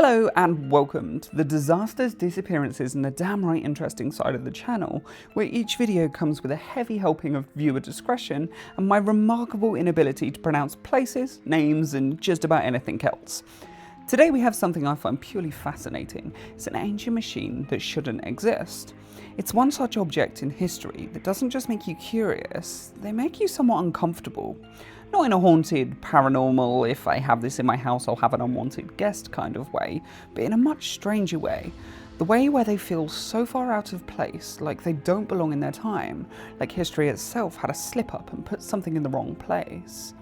Hello and welcome to the disasters, disappearances and the damn right interesting side of the channel, where each video comes with a heavy helping of viewer discretion and my remarkable inability to pronounce places, names and just about anything else. Today we have something I find purely fascinating. It's an ancient machine that shouldn't exist. It's one such object in history that doesn't just make you curious, they make you somewhat uncomfortable. Not in a haunted, paranormal, if I have this in my house I'll have an unwanted guest kind of way, but in a much stranger way. The way where they feel so far out of place, like they don't belong in their time, like history itself had a slip up and put something in the wrong place.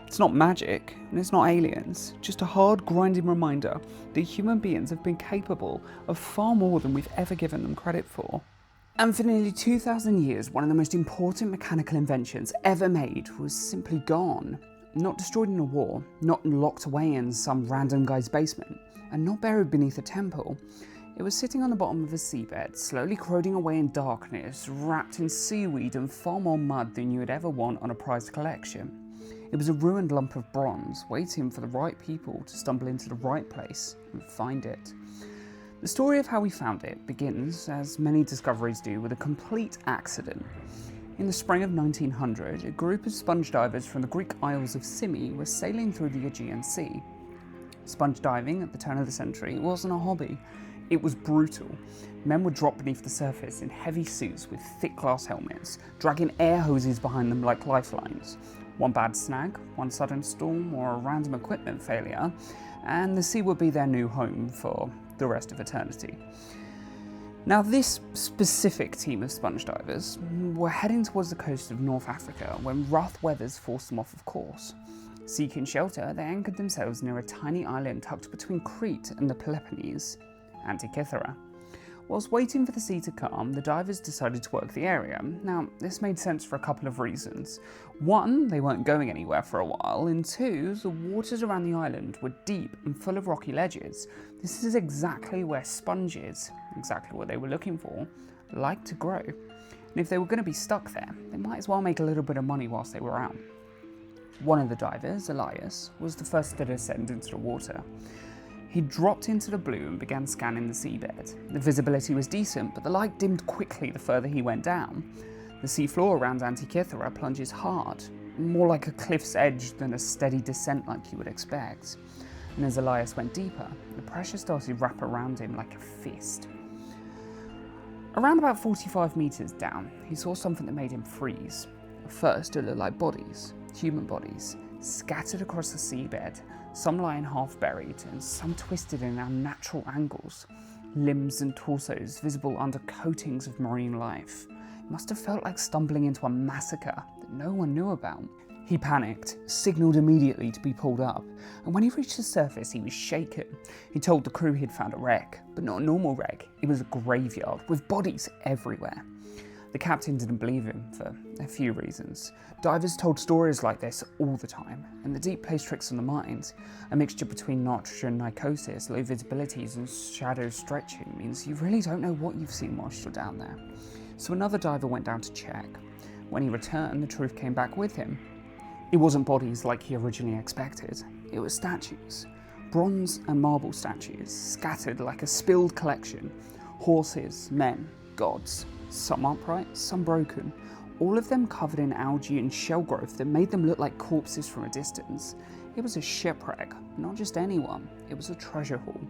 It's not magic, and it's not aliens, just a hard, grinding reminder that human beings have been capable of far more than we've ever given them credit for. And for nearly 2,000 years, one of the most important mechanical inventions ever made was simply gone. Not destroyed in a war, not locked away in some random guy's basement, and not buried beneath a temple. It was sitting on the bottom of a seabed, slowly corroding away in darkness, wrapped in seaweed and far more mud than you would ever want on a prized collection. It was a ruined lump of bronze, waiting for the right people to stumble into the right place and find it. The story of how we found it begins, as many discoveries do, with a complete accident. In the spring of 1900, a group of sponge divers from the Greek Isles of Symi were sailing through the Aegean Sea. Sponge diving at the turn of the century wasn't a hobby. It was brutal. Men would drop beneath the surface in heavy suits with thick glass helmets, dragging air hoses behind them like lifelines. One bad snag, one sudden storm, or a random equipment failure, and the sea would be their new home for the rest of eternity. Now, this specific team of sponge divers were heading towards the coast of North Africa when rough weathers forced them off of course. Seeking shelter, they anchored themselves near a tiny island tucked between Crete and the Peloponnese, Antikythera. Whilst waiting for the sea to calm, the divers decided to work the area. Now, this made sense for a couple of reasons. One, they weren't going anywhere for a while, and two, the waters around the island were deep and full of rocky ledges. This is exactly where sponges, exactly what they were looking for, like to grow. And if they were going to be stuck there, they might as well make a little bit of money whilst they were out. One of the divers, Elias, was the first to descend into the water. He dropped into the blue and began scanning the seabed. The visibility was decent, but the light dimmed quickly the further he went down. The seafloor around Antikythera plunges hard, more like a cliff's edge than a steady descent like you would expect. And as Elias went deeper, the pressure started to wrap around him like a fist. Around about 45 meters down, he saw something that made him freeze. At first, it looked like bodies, human bodies, scattered across the seabed, some lying half buried and some twisted in unnatural angles, limbs and torsos visible under coatings of marine life. It must have felt like stumbling into a massacre that no one knew about. He panicked, signalled immediately to be pulled up, and when he reached the surface he was shaken. He told the crew he'd found a wreck, but not a normal wreck, it was a graveyard with bodies everywhere. The captain didn't believe him for a few reasons. Divers told stories like this all the time, and the deep plays tricks on the mind. A mixture between nitrogen narcosis, low visibilities, and shadow stretching means you really don't know what you've seen whilst you're down there. So another diver went down to check. When he returned, the truth came back with him. It wasn't bodies like he originally expected. It was statues. Bronze and marble statues, scattered like a spilled collection. Horses, men, gods. Some upright, some broken, all of them covered in algae and shell growth that made them look like corpses from a distance. It was a shipwreck, not just anyone, it was a treasure haul.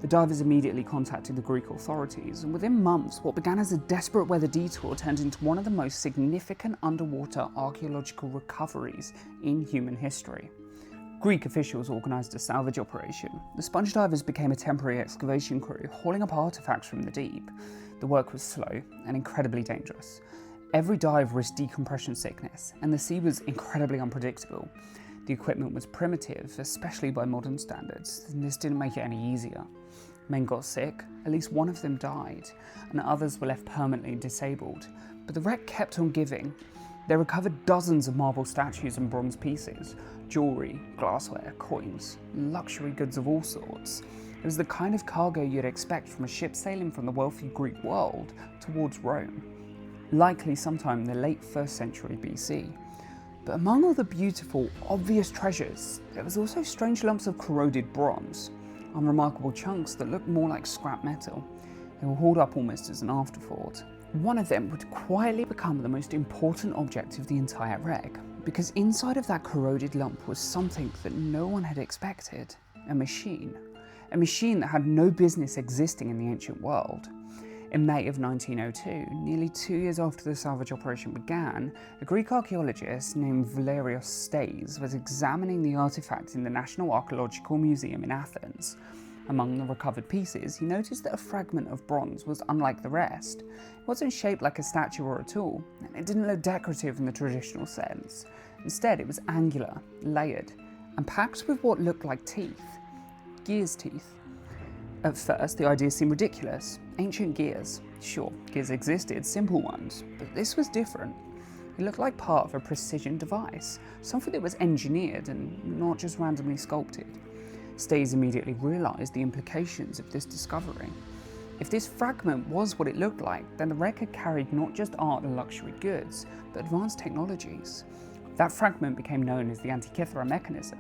The divers immediately contacted the Greek authorities, and within months, what began as a desperate weather detour turned into one of the most significant underwater archaeological recoveries in human history. Greek officials organised a salvage operation. The sponge divers became a temporary excavation crew, hauling up artefacts from the deep. The work was slow and incredibly dangerous. Every dive risked decompression sickness, and the sea was incredibly unpredictable. The equipment was primitive, especially by modern standards, and this didn't make it any easier. Men got sick, at least one of them died, and others were left permanently disabled. But the wreck kept on giving. They recovered dozens of marble statues and bronze pieces, jewellery, glassware, coins, luxury goods of all sorts. It was the kind of cargo you'd expect from a ship sailing from the wealthy Greek world towards Rome, likely sometime in the late 1st century BC. But among all the beautiful, obvious treasures, there was also strange lumps of corroded bronze. unremarkable chunks that looked more like scrap metal. They were hauled up almost as an afterthought. One of them would quietly become the most important object of the entire wreck, because inside of that corroded lump was something that no one had expected: a machine. A machine that had no business existing in the ancient world. In May of 1902, nearly 2 years after the salvage operation began, a Greek archaeologist named Valerios Stais was examining the artifact in the National Archaeological Museum in Athens. Among the recovered pieces, he noticed that a fragment of bronze was unlike the rest. It wasn't shaped like a statue or a tool, and it didn't look decorative in the traditional sense. Instead, it was angular, layered, and packed with what looked like teeth. Gears' teeth. At first, the idea seemed ridiculous. Ancient gears. Sure, gears existed, simple ones, but this was different. It looked like part of a precision device, something that was engineered and not just randomly sculpted. Stais immediately realised the implications of this discovery. If this fragment was what it looked like, then the wreck had carried not just art and luxury goods, but advanced technologies. That fragment became known as the Antikythera mechanism,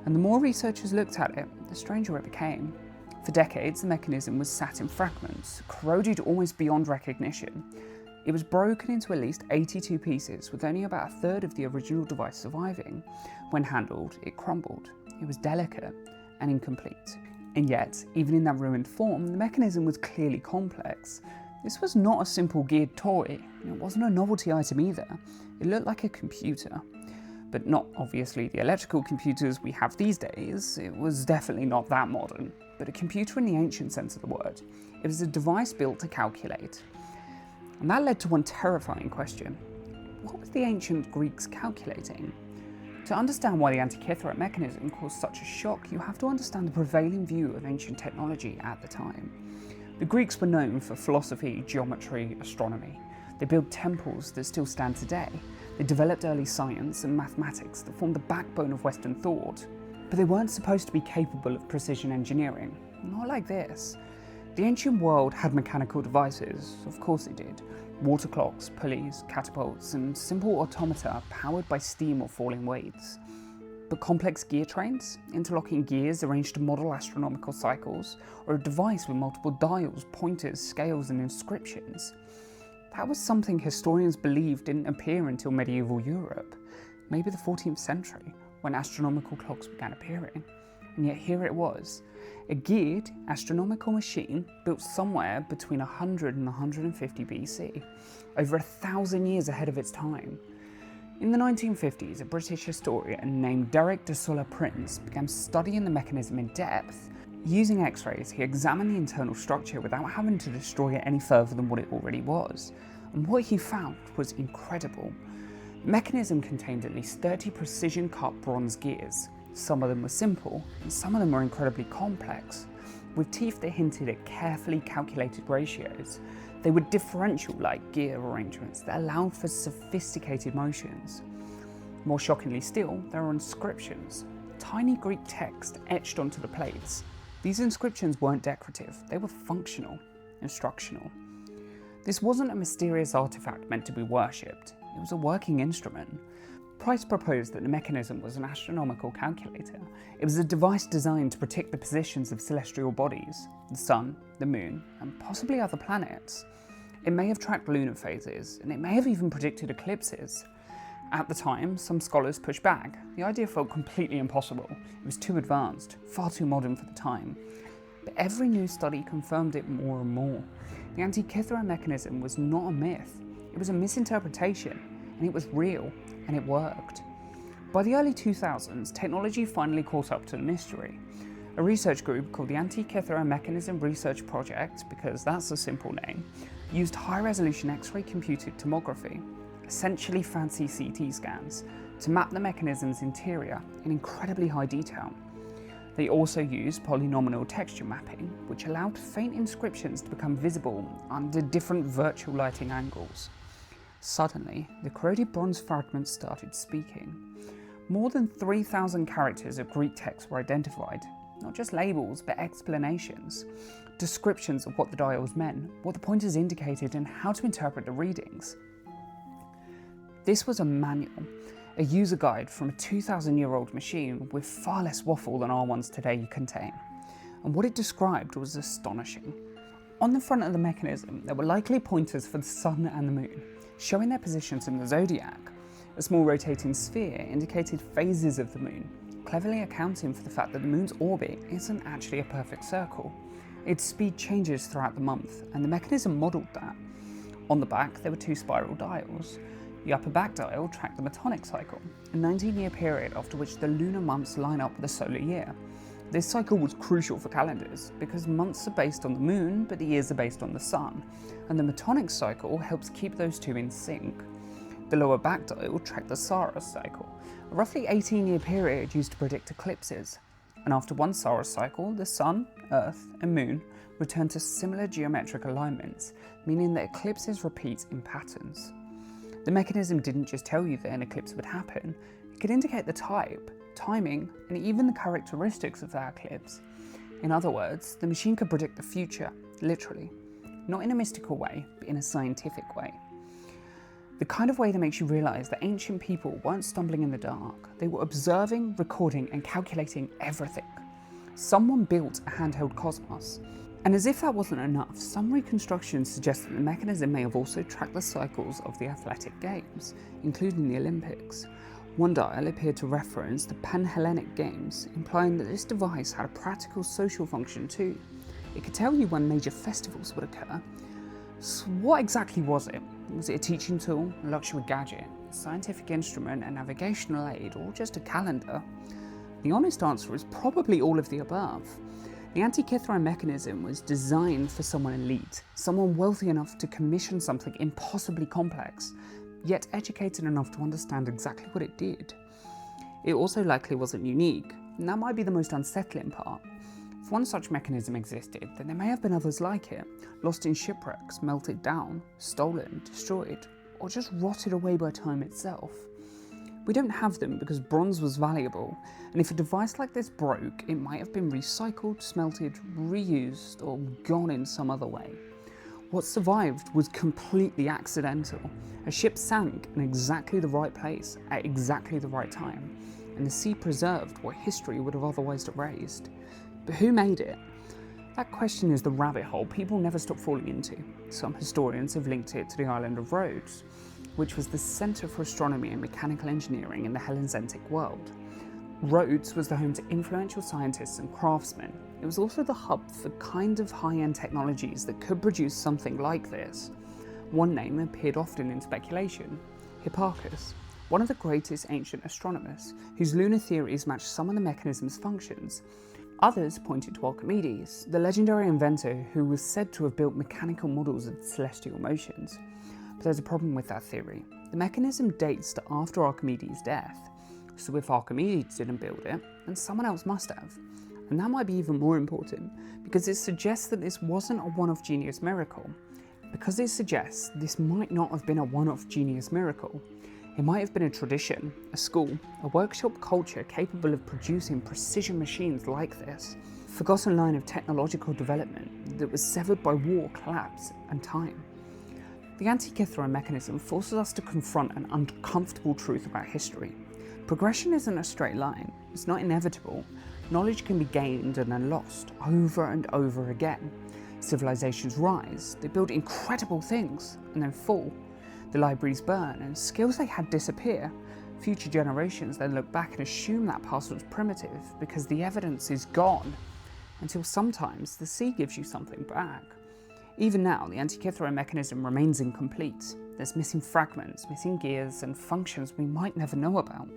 and the more researchers looked at it, the stranger it became. For decades, the mechanism was sat in fragments, corroded almost beyond recognition. It was broken into at least 82 pieces, with only about a third of the original device surviving. When handled, it crumbled. It was delicate and incomplete. And yet, even in that ruined form, the mechanism was clearly complex. This was not a simple geared toy, and it wasn't a novelty item either. It looked like a computer. But not obviously the electrical computers we have these days. It was definitely not that modern, but a computer in the ancient sense of the word. It was a device built to calculate. And that led to one terrifying question. What were the ancient Greeks calculating? To understand why the Antikythera mechanism caused such a shock, you have to understand the prevailing view of ancient technology at the time. The Greeks were known for philosophy, geometry, astronomy. They built temples that still stand today. They developed early science and mathematics that formed the backbone of Western thought. But they weren't supposed to be capable of precision engineering. Not like this. The ancient world had mechanical devices, of course it did. Water clocks, pulleys, catapults, and simple automata powered by steam or falling weights. But complex gear trains, interlocking gears arranged to model astronomical cycles, or a device with multiple dials, pointers, scales, and inscriptions. That was something historians believed didn't appear until medieval Europe, maybe the 14th century, when astronomical clocks began appearing. And yet here it was, a geared astronomical machine built somewhere between 100 and 150 BC, over 1,000 years ahead of its time. In the 1950s, a British historian named Derek de Solla Prince began studying the mechanism in depth. Using X-rays, he examined the internal structure without having to destroy it any further than what it already was. And what he found was incredible. The mechanism contained at least 30 precision-cut bronze gears. Some of them were simple, and some of them were incredibly complex, with teeth that hinted at carefully calculated ratios. They were differential-like gear arrangements that allowed for sophisticated motions. More shockingly still, there were inscriptions, tiny Greek text etched onto the plates. These inscriptions weren't decorative, they were functional, instructional. This wasn't a mysterious artifact meant to be worshipped, it was a working instrument. Price proposed that the mechanism was an astronomical calculator. It was a device designed to predict the positions of celestial bodies, the sun, the moon, and possibly other planets. It may have tracked lunar phases, and it may have even predicted eclipses. At the time, some scholars pushed back. The idea felt completely impossible. It was too advanced, far too modern for the time. But every new study confirmed it more and more. The Antikythera mechanism was not a myth. It was a misinterpretation, and it was real, and it worked. By the early 2000s, technology finally caught up to the mystery. A research group called the Antikythera Mechanism Research Project, because that's a simple name, used high-resolution X-ray computed tomography, essentially fancy CT scans, to map the mechanism's interior in incredibly high detail. They also used polynomial texture mapping, which allowed faint inscriptions to become visible under different virtual lighting angles. Suddenly, the corroded bronze fragments started speaking. More than 3,000 characters of Greek text were identified, not just labels, but explanations, descriptions of what the dials meant, what the pointers indicated, and how to interpret the readings. This was a manual, a user guide from a 2,000-year-old machine with far less waffle than our ones today contain. and what it described was astonishing. On the front of the mechanism, there were likely pointers for the sun and the moon, showing their positions in the zodiac. A small rotating sphere indicated phases of the moon, cleverly accounting for the fact that the moon's orbit isn't actually a perfect circle. Its speed changes throughout the month, and the mechanism modelled that. On the back, there were 2 spiral dials. The upper back dial tracked the Metonic cycle, a 19-year period after which the lunar months line up with the solar year. This cycle was crucial for calendars because months are based on the moon, but the years are based on the sun, and the Metonic cycle helps keep those two in sync. The lower back dial tracked the Saros cycle, a roughly 18-year period used to predict eclipses. And after one Saros cycle, the sun, earth, and moon return to similar geometric alignments, meaning that eclipses repeat in patterns. The mechanism didn't just tell you that an eclipse would happen, it could indicate the type, timing, and even the characteristics of that eclipse. In other words, the machine could predict the future, literally. Not in a mystical way, but in a scientific way. The kind of way that makes you realise that ancient people weren't stumbling in the dark. They were observing, recording, and calculating everything. Someone built a handheld cosmos. And as if that wasn't enough, some reconstructions suggest that the mechanism may have also tracked the cycles of the athletic games, including the Olympics. One dial appeared to reference the Pan-Hellenic Games, implying that this device had a practical social function too. It could tell you when major festivals would occur. So what exactly was it? Was it a teaching tool, a luxury gadget, a scientific instrument, a navigational aid, or just a calendar? The honest answer is probably all of the above. The Antikythera mechanism was designed for someone elite, someone wealthy enough to commission something impossibly complex, yet educated enough to understand exactly what it did. It also likely wasn't unique, and that might be the most unsettling part. If one such mechanism existed, then there may have been others like it, lost in shipwrecks, melted down, stolen, destroyed, or just rotted away by time itself. We don't have them because bronze was valuable, and if a device like this broke, it might have been recycled, smelted, reused, or gone in some other way. What survived was completely accidental. A ship sank in exactly the right place at exactly the right time, and the sea preserved what history would have otherwise erased. But who made it? That question is the rabbit hole people never stop falling into. Some historians have linked it to the island of Rhodes, which was the centre for astronomy and mechanical engineering in the Hellenic world. Rhodes was the home to influential scientists and craftsmen. It was also the hub for kind of high-end technologies that could produce something like this. One name appeared often in speculation: Hipparchus, one of the greatest ancient astronomers, whose lunar theories matched some of the mechanism's functions. Others pointed to Archimedes, the legendary inventor who was said to have built mechanical models of the celestial motions. But there's a problem with that theory. The mechanism dates to after Archimedes' death, so if Archimedes didn't build it, then someone else must have. And that might be even more important, because it suggests that this wasn't a one-off genius miracle. Because it suggests this might not have been a one-off genius miracle. It might have been a tradition, a school, a workshop culture capable of producing precision machines like this. Forgotten line of technological development that was severed by war, collapse, and time. The Antikythera mechanism forces us to confront an uncomfortable truth about history. Progression isn't a straight line, it's not inevitable. Knowledge can be gained and then lost, over and over again. Civilizations rise, they build incredible things, and then fall. The libraries burn, and skills they had disappear. Future generations then look back and assume that past was primitive because the evidence is gone, until sometimes the sea gives you something back. Even now, the Antikythera mechanism remains incomplete. There's missing fragments, missing gears, and functions we might never know about.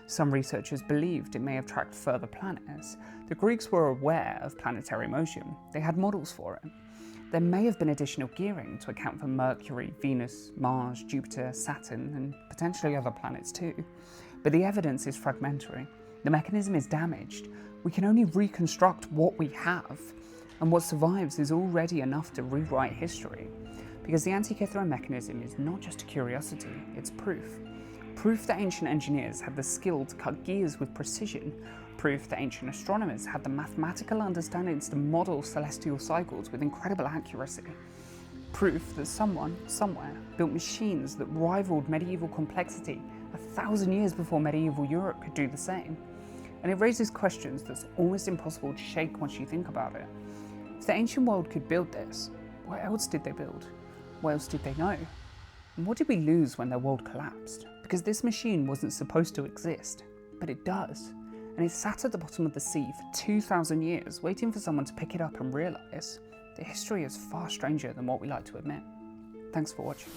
Some researchers believed it may have tracked further planets. The Greeks were aware of planetary motion. They had models for it. There may have been additional gearing to account for Mercury, Venus, Mars, Jupiter, Saturn, and potentially other planets too. But the evidence is fragmentary. The mechanism is damaged. We can only reconstruct what we have, and what survives is already enough to rewrite history. Because the Antikythera mechanism is not just a curiosity, it's proof. Proof that ancient engineers had the skill to cut gears with precision. Proof that ancient astronomers had the mathematical understandings to model celestial cycles with incredible accuracy. Proof that someone, somewhere, built machines that rivaled medieval complexity 1,000 years before medieval Europe could do the same. And it raises questions that's almost impossible to shake once you think about it. If the ancient world could build this, what else did they build? What else did they know? And what did we lose when their world collapsed? Because this machine wasn't supposed to exist, but it does. And it sat at the bottom of the sea for 2,000 years, waiting for someone to pick it up and realise that history is far stranger than what we like to admit. Thanks for watching.